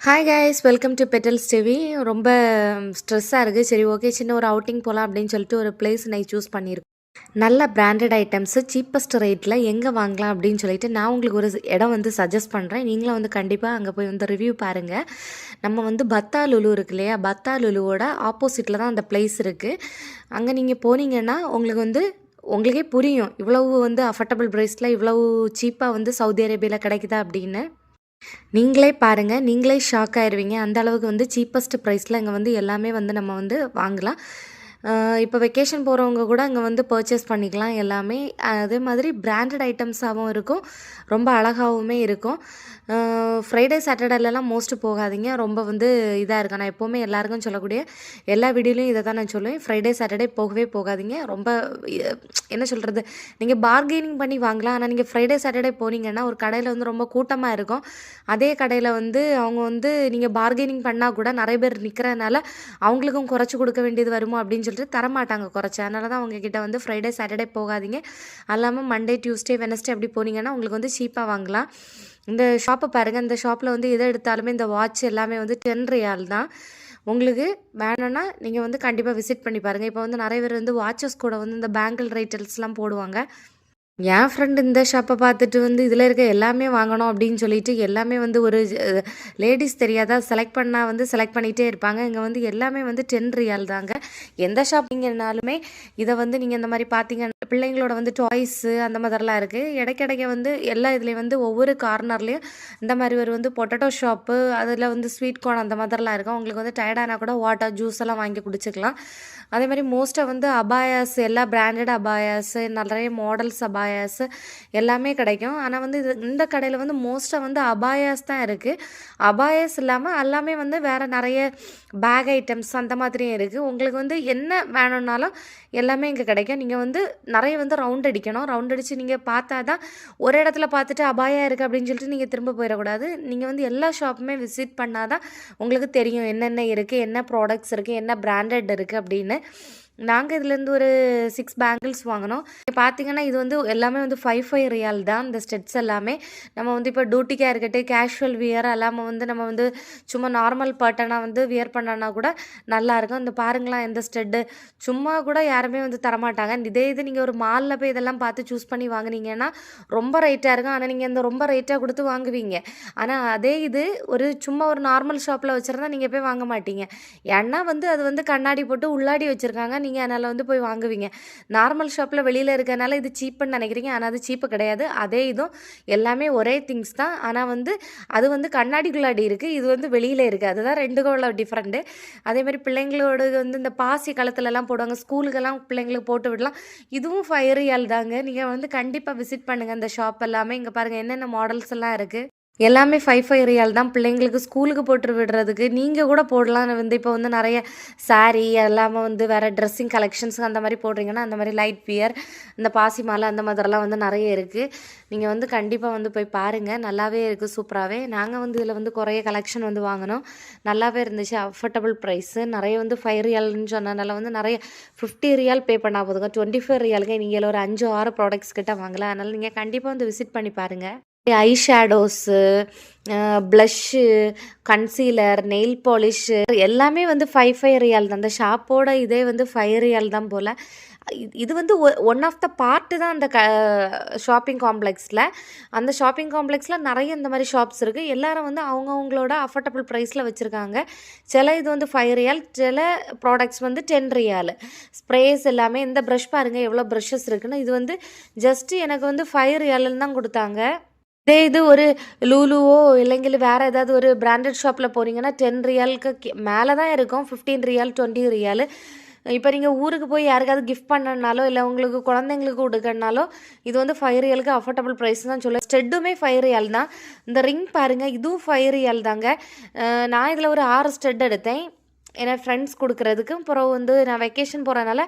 Hi guys, welcome to petals TV. ரொம்ப ஸ்ட்ரெஸ்ஸாக இருக்குது. சரி, ஓகே, சின்ன ஒரு அவுட்டிங் போகலாம் அப்படின்னு சொல்லிட்டு ஒரு பிளேஸ் நான் சூஸ் பண்ணியிருக்கேன். நல்ல பிராண்டட் ஐட்டம்ஸு சீப்பஸ்ட் ரேட்டில் எங்கே வாங்கலாம் அப்படின்னு சொல்லிட்டு நான் உங்களுக்கு ஒரு இடம் வந்து சஜஸ்ட் பண்ணுறேன். நீங்களும் வந்து கண்டிப்பாக அங்கே போய் வந்து ரிவ்யூ பாருங்கள். நம்ம வந்து பத்தா லுலு இருக்கு இல்லையா, பத்தா லுலுவோட ஆப்போசிட்டில் தான் அந்த பிளேஸ் இருக்குது. அங்கே நீங்கள் போனீங்கன்னா உங்களுக்கே புரியும் இவ்வளவு வந்து அஃபர்டபுள் ப்ரைஸில் இவ்வளவு சீப்பாக வந்து சவுதி அரேபியாவில் கிடைக்குதா அப்படின்னு. நீங்களே பாருங்கள், நீங்களே ஷாக் ஆயிடுவீங்க. அந்த அளவுக்கு வந்து சீப்பஸ்ட் ப்ரைஸில் இங்கே வந்து எல்லாமே வந்து நம்ம வந்து வாங்கலாம். இப்போ வெக்கேஷன் போகிறவங்க கூட அங்கே வந்து பர்ச்சேஸ் பண்ணிக்கலாம் எல்லாமே. அதே மாதிரி பிராண்டட் ஐட்டம்ஸாகவும் இருக்கும், ரொம்ப அழகாகவுமே இருக்கும். ஃப்ரைடே சாட்டர்டேலலாம் மோஸ்ட்டு போகாதீங்க, ரொம்ப வந்து இதாக இருக்கும். நான் எப்போவுமே எல்லாருக்கும் சொல்லக்கூடிய எல்லா வீடியோலையும் இதை தான் நான் சொல்லுவேன். ஃப்ரைடே சாட்டர்டே போகவே போகாதீங்க. ரொம்ப என்ன சொல்கிறது, நீங்கள் பார்கெனிங் பண்ணி வாங்கலாம். ஆனால் நீங்கள் ஃப்ரைடே சாட்டர்டே போனீங்கன்னா ஒரு கடையில் வந்து ரொம்ப கூட்டமாக இருக்கும். அதே கடையில் வந்து அவங்க வந்து நீங்கள் பார்கெனிங் பண்ணால் கூட நிறைய பேர் நிற்கிறதுனால அவங்களுக்கும் குறைச்சி கொடுக்க வேண்டியது வருமோ அப்படின்னு சொல்லிட்டு தரமாட்டாங்க குறைச்சி. அதனால தான் அவங்கக்கிட்ட வந்து ஃப்ரைடே சாட்டர்டே போகாதீங்க. அல்லாமல் மண்டே டியூஸ்டே வெனஸ்டே அப்படி போனீங்கன்னா உங்களுக்கு வந்து சீப்பாக வாங்கலாம். இந்த ஷாப்பை பாருங்கள். இந்த ஷாப்பில் வந்து எதை எடுத்தாலுமே இந்த வாட்ச் எல்லாமே வந்து 10 ரியால் தான். உங்களுக்கு வேணும்னா நீங்கள் வந்து கண்டிப்பாக விசிட் பண்ணி பாருங்கள். இப்போ வந்து நிறைய பேர் வந்து வாட்சஸ் கூட வந்து இந்த பேங்கிள் ரைட்டல்ஸ்லாம் போடுவாங்க. என் ஃப்ரெண்டு இந்த ஷாப்பை பார்த்துட்டு வந்து இதில் இருக்க எல்லாமே வாங்கணும் அப்படின்னு சொல்லிட்டு எல்லாமே வந்து ஒரு லேடிஸ் தெரியாதா செலக்ட் பண்ணால் வந்து செலக்ட் பண்ணிகிட்டே இருப்பாங்க. இங்கே வந்து எல்லாமே வந்து 10 ரியால் தாங்க. எந்த ஷாப்பிங்கனாலுமே இதை வந்து நீங்கள் இந்த மாதிரி பார்த்தீங்கன்னா பிள்ளைங்களோட வந்து டாய்ஸு அந்த மாதிரிலாம் இருக்குது. இடைக்கிடைக்க வந்து எல்லா இதுலேயும் வந்து ஒவ்வொரு கார்னர்லேயும் இந்த மாதிரி ஒரு வந்து பொட்டேட்டோ ஷாப்பு, அதில் வந்து ஸ்வீட் கார்ன் அந்த மாதிரிலாம் இருக்கும். உங்களுக்கு வந்து டயர்டானா கூட வாட்டர் ஜூஸ் எல்லாம் வாங்கி குடிச்சிக்கலாம். அதே மாதிரி மோஸ்ட்டாக வந்து அபாயாஸ், எல்லா பிராண்டட் அபாயாஸு, நிறைய மாடல்ஸ் அபாயாஸு எல்லாமே கிடைக்கும். ஆனால் வந்து இந்த கடையில் வந்து மோஸ்ட்டாக வந்து அபாயாஸ் தான் இருக்குது. அபாயாஸ் இல்லாமல் எல்லாமே வந்து வேறு நிறைய பேக் ஐட்டம்ஸ் அந்த மாதிரியும் இருக்குது. உங்களுக்கு வந்து என்ன வேணும்னாலும் எல்லாமே இங்கே கிடைக்கும். நீங்கள் வந்து நிறைய வந்து ரவுண்ட் அடிக்கணும். ரவுண்ட் அடித்து நீங்கள் பார்த்தா தான் ஒரு இடத்துல பார்த்துட்டு அபாயா இருக்குது அப்படின்னு சொல்லிட்டு நீங்கள் திரும்ப போயிடக்கூடாது. நீங்கள் வந்து எல்லா ஷாப்புமே விசிட் பண்ணால் தான் உங்களுக்கு தெரியும் என்னென்ன இருக்குது, என்ன ப்ராடக்ட்ஸ் இருக்குது, என்ன பிராண்டட் இருக்குது அப்படின்னு. நாங்கள் இதுலேருந்து ஒரு 6 பேங்கிள்ஸ் வாங்கினோம். பார்த்தீங்கன்னா இது வந்து எல்லாமே வந்து 5 ரியால் தான். இந்த ஸ்டெட்ஸ் எல்லாமே நம்ம வந்து இப்போ டியூட்டிக்காக இருக்கட்டும், கேஷுவல் வியர் எல்லாமே வந்து நம்ம வந்து சும்மா நார்மல் பர்ட்டனாக வந்து வியர் பண்ணோன்னா கூட நல்லாயிருக்கும். இந்த பாருங்களேன், இந்த ஸ்டெட்டு சும்மா கூட யாருமே வந்து தரமாட்டாங்க. இதே இது நீங்கள் ஒரு மாலில் போய் இதெல்லாம் பார்த்து சூஸ் பண்ணி வாங்குனீங்கன்னா ரொம்ப ரேட்டாக இருக்கும். ஆனால் நீங்கள் இந்த ரொம்ப ரேட்டாக கொடுத்து வாங்குவீங்க. ஆனால் அதே இது ஒரு சும்மா ஒரு நார்மல் ஷாப்பில் வச்சுருந்தா நீங்கள் போய் வாங்க மாட்டீங்க. ஏன்னா வந்து அது வந்து கண்ணாடி போட்டு உள்ளாடி வச்சுருக்காங்க. நீங்கள் அதனால் வந்து போய் வாங்குவீங்க. நார்மல் ஷாப்பில் வெளியில் இருக்கிறனால இது சீப்புன்னு நினைக்கிறீங்க, ஆனால் அது சீப்பு கிடையாது. அதே இதுவும் எல்லாமே ஒரே திங்ஸ் தான். ஆனால் வந்து அது வந்து கண்ணாடிக்குள்ளாடி இருக்குது, இது வந்து வெளியில் இருக்குது. அதுதான் ரெண்டுக்கும் உள்ள டிஃப்ரெண்ட்டு. அதேமாதிரி பிள்ளைங்களோட வந்து இந்த பாசி காலத்துலலாம் போடுவாங்க, ஸ்கூலுக்கெல்லாம் பிள்ளைங்களுக்கு போட்டு விடலாம். இதுவும் 5 ரியால் தாங்க. நீங்கள் வந்து கண்டிப்பாக விசிட் பண்ணுங்கள் இந்த ஷாப் எல்லாமே. இங்கே பாருங்கள் என்னென்ன மாடல்ஸ் எல்லாம் இருக்குது. எல்லாமே 5 ரியால் தான். பிள்ளைங்களுக்கு ஸ்கூலுக்கு போட்டு விடுறதுக்கு நீங்கள் கூட போடலாம். வந்து இப்போ வந்து நிறைய சாரீ எல்லாமே வந்து வேறு ட்ரெஸ்ஸிங் கலெக்ஷன்ஸ் அந்த மாதிரி போடுறீங்கன்னா அந்த மாதிரி லைட் வியர், இந்த பாசி மாலை அந்த மாதிரிலாம் வந்து நிறைய இருக்குது. நீங்கள் வந்து கண்டிப்பாக வந்து போய் பாருங்கள். நல்லாவே இருக்குது, சூப்பராகவே. நாங்கள் வந்து இதில் வந்து குறைய கலெக்ஷன் வந்து வாங்கினோம். நல்லாவே இருந்துச்சு, அஃபோர்டபுள் ப்ரைஸு. நிறைய வந்து 5 ரியால்னு சொன்னதுனால வந்து நிறைய 50 ரியால் பே பண்ணால் போதுங்க. 25 ரியாலுக்கு நீங்கள் ஒரு 5-6 ப்ராடக்ட்ஸ் கிட்ட வாங்கலாம். அதனால் நீங்கள் கண்டிப்பாக வந்து விசிட் பண்ணி பாருங்கள். Eye shadows, blush, concealer, nail polish எல்லாமே வந்து 5 ரியால் தான். அந்த ஷாப்போட இதே வந்து 5 ரியால் தான் போல். இது வந்து ஒன் ஆஃப் த பார்ட்டு தான் அந்த ஷாப்பிங் காம்ப்ளெக்ஸில். அந்த ஷாப்பிங் காம்ப்ளெக்ஸில் நிறைய இந்த மாதிரி ஷாப்ஸ் இருக்குது. எல்லோரும் வந்து அவங்கவுங்களோட அஃபோர்டபுள் ப்ரைஸில் வச்சுருக்காங்க. சில இது வந்து 5 ரியால், சில ப்ராடக்ட்ஸ் வந்து 10 ரியால். ஸ்ப்ரேஸ் எல்லாமே இந்த ப்ரஷ் பாருங்கள் எவ்வளோ ப்ரஷஸ் இருக்குன்னு. இது வந்து ஜஸ்ட்டு எனக்கு வந்து 5 ரியாலுன்னு தான் கொடுத்தாங்க. இதே இது ஒரு லூலுவோ இல்லைங்கள வேறு ஏதாவது ஒரு பிராண்டட் ஷாப்பில் போனீங்கன்னா 10 ரியாலுக்கு மேலே தான் இருக்கும். 15 ரியால், 20 ரியால். இப்போ நீங்கள் ஊருக்கு போய் யாருக்காவது கிஃப்ட் பண்ணனாலோ இல்லை உங்களுக்கு குழந்தைங்களுக்கு கொடுக்கறனாலோ இது வந்து 5 ரியாலுக்கு அஃபோர்டபுள் ப்ரைஸ் தான் சொல்லுவேன். ஸ்டெட்டுமே 5 ரியால் தான். இந்த ரிங் பாருங்கள், இதுவும் 5 ரியால் தாங்க. நான் இதில் ஒரு 6 ஸ்டெட் எடுத்தேன். ஏன்னா ஃப்ரெண்ட்ஸ் குடுக்குறதுக்கும், அப்புறம் வந்து நான் வெக்கேஷன் போறனால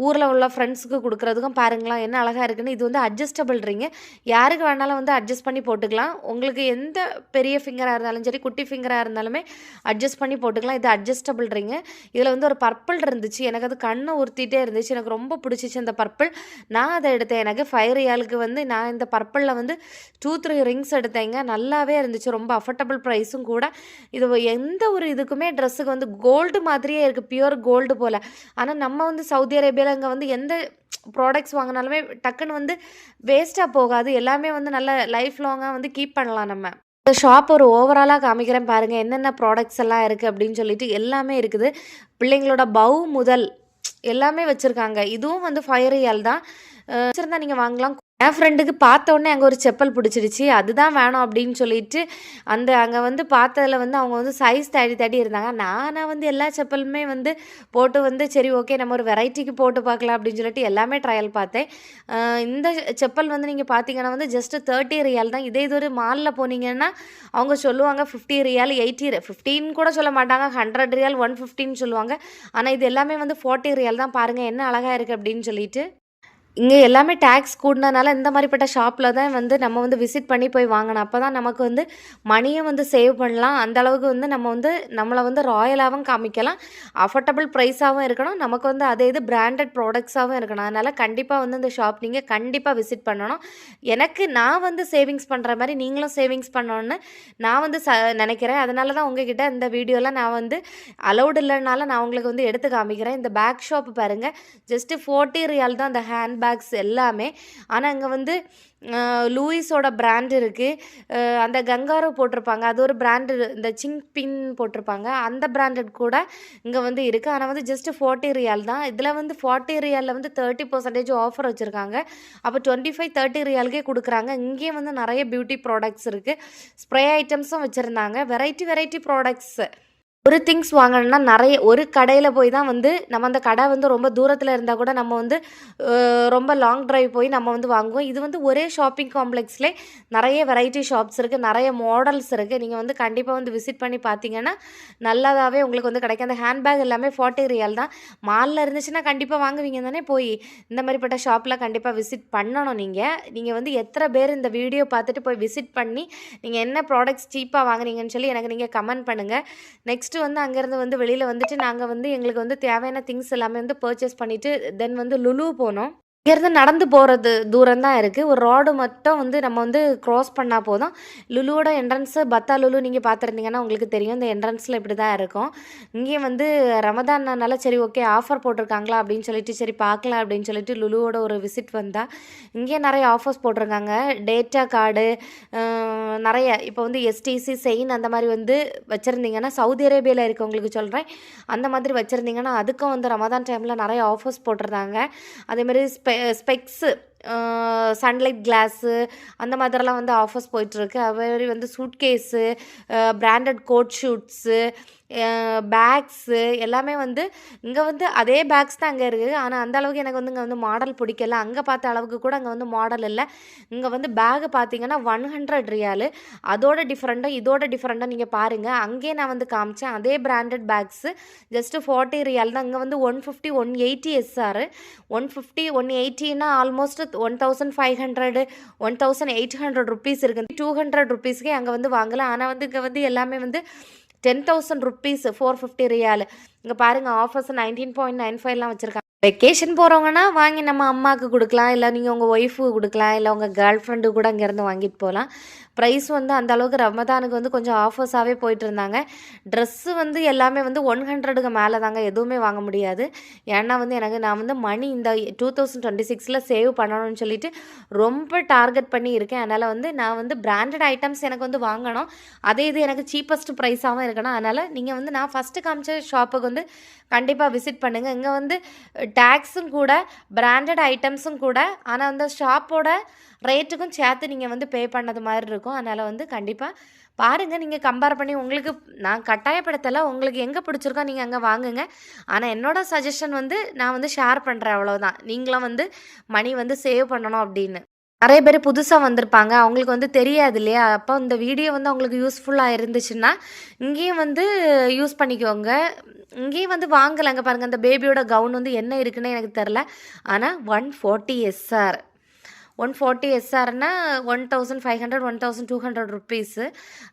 ஊர்ல உள்ள ஃப்ரெண்ட்ஸுக்கு குடுக்குறதுக்கும் பாருங்களேன் என்ன அழகா இருக்குன்னு. இது வந்து அட்ஜஸ்டபிள் ரிங்கு. யாருக்கு வேணாலும் வந்து அட்ஜஸ்ட் பண்ணி போட்டுக்கலாம். உங்களுக்கு எந்த பெரிய ஃபிங்கரா இருந்தாலும் சரி, குட்டி ஃபிங்கரா இருந்தாலுமே அட்ஜஸ்ட் பண்ணி போட்டுக்கலாம். இது அட்ஜஸ்டபிள் ரிங்கு. இதில வந்து ஒரு பர்பிள் இருந்துச்சு. எனக்கு அது கண்ண உறுத்திட்டே இருந்துச்சு. எனக்கு ரொம்ப பிடிச்சிச்சு அந்த பர்பிள். நான் அத எடுத்தேன். எனக்கு ₹5 வந்து நான் இந்த பர்பிள்ல வந்து 2, 3 ரிங்ஸ் எடுத்தேங்க. நல்லாவே இருந்துச்சு. ரொம்ப அஃபோர்டபுள் ப்ரைஸும் கூட. இது எந்த ஒரு இதுக்குமே ட்ரெஸ்ஸுக்கு வந்து கோல்டு மாதிரியே இருக்குது. பியூர் கோல்டு போல். ஆனால் நம்ம வந்து சவுதி அரேபியாவில் இங்கே வந்து எந்த ப்ராடக்ட்ஸ் வாங்கினாலுமே டக்குன்னு வந்து வேஸ்ட்டாக போகாது. எல்லாமே வந்து நல்ல லைஃப் லாங்காக வந்து கீப் பண்ணலாம் நம்ம. இந்த ஷாப் ஒரு ஓவராலாக காமிக்கிறேன் பாருங்கள். என்னென்ன ப்ராடக்ட்ஸ் எல்லாம் இருக்குது அப்படின்னு சொல்லிட்டு எல்லாமே இருக்குது. பிள்ளைங்களோட பவு முதல் எல்லாமே வச்சுருக்காங்க. இதுவும் வந்து ₹5 தான். வச்சுருந்தா நீங்கள் வாங்கலாம். என் ஃப்ரெண்டுக்கு பார்த்தோன்னே அங்கே ஒரு செப்பல் பிடிச்சிருச்சு. அதுதான் வேணும் அப்படின்னு சொல்லிட்டு அங்கே வந்து பார்த்ததில் வந்து அவங்க வந்து சைஸ் தேடி தேடி இருந்தாங்க. நான் வந்து எல்லா செப்பலுமே வந்து போட்டு வந்து சரி ஓகே நம்ம ஒரு வெரைட்டிக்கு போட்டு பார்க்கலாம் அப்படின்னு சொல்லிட்டு எல்லாமே ட்ரையல் பார்த்தேன். இந்த செப்பல் வந்து நீங்கள் பார்த்தீங்கன்னா வந்து ஜஸ்ட்டு ₹30 தான். இதே இது ஒரு மாலில் போனீங்கன்னா அவங்க சொல்லுவாங்க ₹50, 80, 15 கூட சொல்ல மாட்டாங்க. ₹100, $150 சொல்லுவாங்க. ஆனால் இது எல்லாமே வந்து ₹40 தான். பாருங்கள் என்ன அழகாக இருக்குது அப்படின்னு சொல்லிட்டு. இங்கே எல்லாமே டேக்ஸ் கூடுனனால இந்த மாதிரிப்பட்ட ஷாப்பில் தான் வந்து நம்ம வந்து விசிட் பண்ணி போய் வாங்கணும். அப்போ தான் நமக்கு வந்து மணியும் வந்து சேவ் பண்ணலாம். அந்த அளவுக்கு வந்து நம்ம வந்து நம்மளை வந்து ராயலாகவும் காமிக்கலாம். அஃபோர்டபுள் ப்ரைஸாகவும் இருக்கணும். நமக்கு வந்து அதே இது பிராண்டட் ப்ராடக்ட்ஸாகவும் இருக்கணும். அதனால் கண்டிப்பாக வந்து இந்த ஷாப் நீங்கள் கண்டிப்பாக விசிட் பண்ணணும். நான் வந்து சேவிங்ஸ் பண்ணுற மாதிரி நீங்களும் சேவிங்ஸ் பண்ணணுன்னு நான் வந்து நினைக்கிறேன். அதனால தான் உங்ககிட்ட இந்த வீடியோலாம் நான் வந்து அலௌடு இல்லைனால நான் உங்களுக்கு வந்து எடுத்து காமிக்கிறேன். இந்த பேக் ஷாப் பாருங்கள். ஜஸ்ட்டு ₹40 தான் அந்த ஹேண்ட் பேக்ஸ் எல்லாமே. ஆனால் இங்கே வந்து லூயிஸோட பிராண்ட் இருக்குது. அந்த கங்காரோ போட்டிருப்பாங்க. அது ஒரு பிராண்டு. இந்த சிங் பின் போட்டிருப்பாங்க. அந்த பிராண்டட் கூட இங்கே வந்து இருக்குது. ஆனால் வந்து ஜஸ்ட்டு ₹40 தான். இதில் வந்து ₹40 வந்து 30% ஆஃபர் வச்சுருக்காங்க. அப்போ 25, ₹30 கொடுக்குறாங்க. இங்கேயும் வந்து நிறைய பியூட்டி ப்ராடக்ட்ஸ் இருக்குது. ஸ்ப்ரே ஐட்டம்ஸும் வச்சுருந்தாங்க. Variety products. ஒரு திங்ஸ் வாங்கணும்னா நிறைய ஒரு கடையில் போய் தான் வந்து நம்ம அந்த கடை வந்து ரொம்ப தூரத்தில் இருந்தால் கூட நம்ம வந்து ரொம்ப லாங் ட்ரைவ் போய் நம்ம வந்து வாங்குவோம். இது வந்து ஒரே ஷாப்பிங் காம்ப்ளெக்ஸ்லேயே நிறைய வெரைட்டி ஷாப்ஸ் இருக்குது. நிறைய மாடல்ஸ் இருக்குது. நீங்கள் வந்து கண்டிப்பாக வந்து விசிட் பண்ணி பார்த்தீங்கன்னா நல்லாதாகவே உங்களுக்கு வந்து கிடைக்கும். அந்த ஹேண்ட்பேக் எல்லாமே ₹40 தான். மாலில் இருந்துச்சுன்னா கண்டிப்பாக வாங்குவீங்க தானே. போய் இந்த மாதிரிப்பட்ட ஷாப்பில் கண்டிப்பாக விசிட் பண்ணணும். நீங்கள் வந்து எத்தனை பேர் இந்த வீடியோ பார்த்துட்டு போய் விசிட் பண்ணி நீங்கள் என்ன ப்ராடக்ட்ஸ் சீப்பாக வாங்குறீங்கன்னு சொல்லி எனக்கு நீங்கள் கமெண்ட் பண்ணுங்கள். நெக்ஸ்ட்டு வந்து அங்கேருந்து வந்து வெளியில் வந்துட்டு நாங்கள் வந்து எங்களுக்கு வந்து தேவையான திங்ஸ் எல்லாமே வந்து பர்ச்சேஸ் பண்ணிவிட்டு தென் வந்து லுலு போனோம். இங்கேருந்து நடந்து போகிறது தூரம் தான் இருக்குது. ஒரு ரோடு மட்டும் வந்து நம்ம வந்து க்ராஸ் பண்ணால் போதும். லுலுவோட என்ட்ரன்ஸு பத்தா லுலு நீங்கள் பார்த்துருந்தீங்கன்னா உங்களுக்கு தெரியும். இந்த என்ட்ரன்ஸில் இப்படி தான் இருக்கும். இங்கேயும் வந்து ரமதான்னால சரி ஓகே ஆஃபர் போட்டிருக்காங்களா அப்படின்னு சொல்லிட்டு சரி பார்க்கலாம் அப்படின்னு சொல்லிட்டு லுலுவோட ஒரு விசிட் வந்தால் இங்கேயே நிறைய ஆஃபர்ஸ் போட்டிருக்காங்க. டேட்டா கார்டு நிறைய இப்போ வந்து எஸ்டிசி செயின் அந்த மாதிரி வந்து வச்சுருந்தீங்கன்னா சவுதி அரேபியாவில் இருக்கவங்களுக்கு சொல்கிறேன். அந்த மாதிரி வச்சுருந்தீங்கன்னா அதுக்கும் வந்து ரமதான் டைமில் நிறைய ஆஃபர்ஸ் போட்டிருந்தாங்க. அதேமாதிரி ஸ்பெக்ஸு சன்லைட் கிளாஸு அந்த மாதிரிலாம் வந்து ஆஃபர்ஸ் போயிட்டுருக்கு. அதுமாதிரி வந்து suitcase, branded coat suits, bags எல்லாமே வந்து இங்கே வந்து அதே பேக்ஸ் தான் அங்கே இருக்குது. ஆனால் அந்த அளவுக்கு எனக்கு வந்து இங்கே வந்து மாடல் பிடிக்கல. அங்கே பார்த்த அளவுக்கு கூட அங்கே வந்து மாடல் இல்லை. இங்கே வந்து பேகு பார்த்தீங்கன்னா $100. அதோட டிஃப்ரெண்ட்டாக இதோட டிஃப்ரெண்ட்டாக நீங்கள் பாருங்கள். அங்கேயே நான் வந்து காமிச்சேன். அதே பிராண்டட் பேக்ஸு ஜஸ்ட்டு $40 தான். இங்கே வந்து 150, 180 எஸ்ஆர். 150, 180னா ஆல்மோஸ்ட் 1500, 1800 ருப்பீஸ் இருக்குது. $200 அங்கே வந்து வாங்கலாம். ஆனால் வந்து இங்கே வந்து எல்லாமே வந்து ₹10,000 $450. இங்கே பாருங்கள் ஆஃபர்ஸ் 19.95லாம் வச்சுருக்காங்க. வெக்கேஷன் போகிறவங்கன்னா வாங்கி நம்ம அம்மாவுக்கு கொடுக்கலாம். இல்லை நீங்கள் உங்கள் ஒய்ஃபுக்கு கொடுக்கலாம். இல்லை உங்கள் கேர்ள் ஃப்ரெண்டு கூட இங்கேருந்து வாங்கிட்டு போகலாம். ப்ரைஸ் வந்து அந்த அளவுக்கு ரமதானுக்கு வந்து கொஞ்சம் ஆஃபர்ஸாகவே போயிட்டு இருந்தாங்க. ட்ரெஸ்ஸு வந்து எல்லாமே வந்து 100க்கு மேலே தாங்க. எதுவுமே வாங்க முடியாது. ஏன்னா வந்து நான் வந்து மணி இந்த 2026ல் சேவ் பண்ணணும்னு சொல்லிட்டு ரொம்ப டார்கெட் பண்ணி இருக்கேன். அதனால் வந்து நான் வந்து பிராண்டட் ஐட்டம்ஸ் எனக்கு வந்து வாங்கணும். அதே இது எனக்கு சீப்பஸ்ட் ப்ரைஸாகவும் இருக்கணும். அதனால் நீங்கள் வந்து நான் ஃபஸ்ட்டு காமிச்ச ஷாப்புக்கு வந்து கண்டிப்பாக விசிட் பண்ணுங்கள். இங்கே வந்து டேக்ஸும் கூட பிராண்டட் ஐட்டம்ஸும் கூட. ஆனால் அந்த ஷாப்போட ரேட்டுக்கும் சேர்த்து நீங்கள் வந்து பே பண்ணது மாதிரி இருக்கும். அதனால் வந்து கண்டிப்பாக பாருங்கள். நீங்கள் கம்பேர் பண்ணி உங்களுக்கு நான் கட்டாயப்படுத்தலை. உங்களுக்கு எங்கே பிடிச்சிருக்கோ நீங்கள் அங்கே வாங்குங்க. ஆனால் என்னோடய சஜஷன் வந்து நான் வந்து ஷேர் பண்ணுறேன் அவ்வளோதான். நீங்களும் வந்து மணி வந்து சேவ் பண்ணணும் அப்படின்னு. நெறைய பேர் புதுசா வந்திருப்பாங்க. அவங்களுக்கு வந்து தெரியாது இல்லையா? அப்போ இந்த வீடியோ வந்து அவங்களுக்கு யூஸ்ஃபுல்லா இருந்துச்சுன்னா, இங்கேயும் வந்து யூஸ் பண்ணிக்கோங்க. இங்கேயும் வந்து வாங்கலாங்க. பாருங்க அந்த பேபியோட கவுன் வந்து என்ன இருக்குன்னே எனக்கு தெரில. ஆனா 140 எஸ்ஆர். 140 எஸ்ஆர்னா 1500 1200 ருப்பீஸு.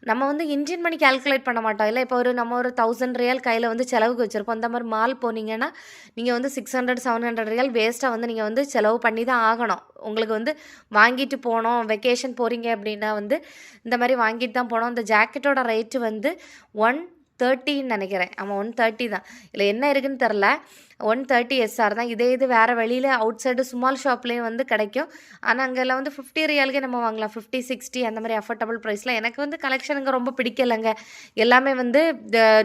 நம்ம வந்து இந்தியன் மணி கால்குலேட் பண்ண மாட்டோம் இல்ல. இப்போ நம்ம ஒரு 1000 ரியால் கையில வந்து செலவுக்கு வச்சிருப்போம். இந்த மாரி மால் போனீங்கன்னா, நீங்க வந்து 600 700 ரியால் வேஸ்ட்டா வந்து நீங்க வந்து செலவு பண்ணி தான் ஆகணும். உங்களுக்கு வந்து வாங்கிட்டு போனோம், வெக்கேஷன் போறீங்க அப்படின்னா வந்து, இந்த மாரி வாங்கிட்டு தான் போனோம். இந்த ஜாக்கெட்டோட ரேட்டு வந்து 130ன்னு நெனைக்கிறேன். ஆமா 130 தான். இதுல என்ன இருக்குன்னு தெர்ல. 130 எஸ்ஆர் தான். இதே இது வேற வெளியில அவுட் சைடு ஸ்மால் ஷாப்லயும் வந்து கிடைக்கும். ஆனா, அங்கெல்லாம் வந்து 50 ரியாலுக்கே நம்ம வாங்கலாம். 50, 60 அந்த மாரி அஃபோர்டபுள் ப்ரைஸ்ல. எனக்கு வந்து கலெக்ஷனுங்க ரொம்ப பிடிக்கலங்க. எல்லாமே வந்து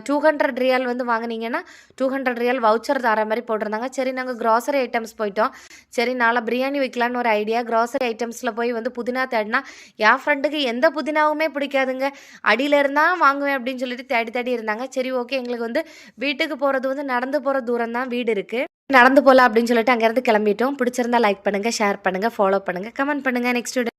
200 ரியால் வந்து வாங்குனீங்கன்னா, 200 ரியால் வவுச்சர் தர மாரி போட்டிருந்தாங்க. சரி நாங்க கிராசரி ஐட்டம்ஸ் போயிட்டோம். சரி நாளை பிரியாணி வைக்கலான்னு ஒரு ஐடியா. கிராசரி ஐட்டம்ஸ்ல போய் வந்து புதினா தேடினா, என் ஃப்ரெண்டுக்கு எந்த புதினாவுமே பிடிக்காதுங்க. அடியில இருந்தா வாங்குவேன் அப்படின்னு சொல்லிட்டு தேடி தேடி இருந்தாங்க. சரி ஓகே எங்களுக்கு வந்து வீட்டுக்கு போறது வந்து நடந்து போற தூரம் தான் வீடு இருக்கு. நடந்து போலாம் அப்படின்னு சொல்லிட்டு அங்கேருந்து கிளம்பிட்டோம். பிடிச்சிருந்தா லைக் பண்ணுங்க, ஷேர் பண்ணுங்க, ஃபாலோ பண்ணுங்க, கமெண்ட் பண்ணுங்க. Next video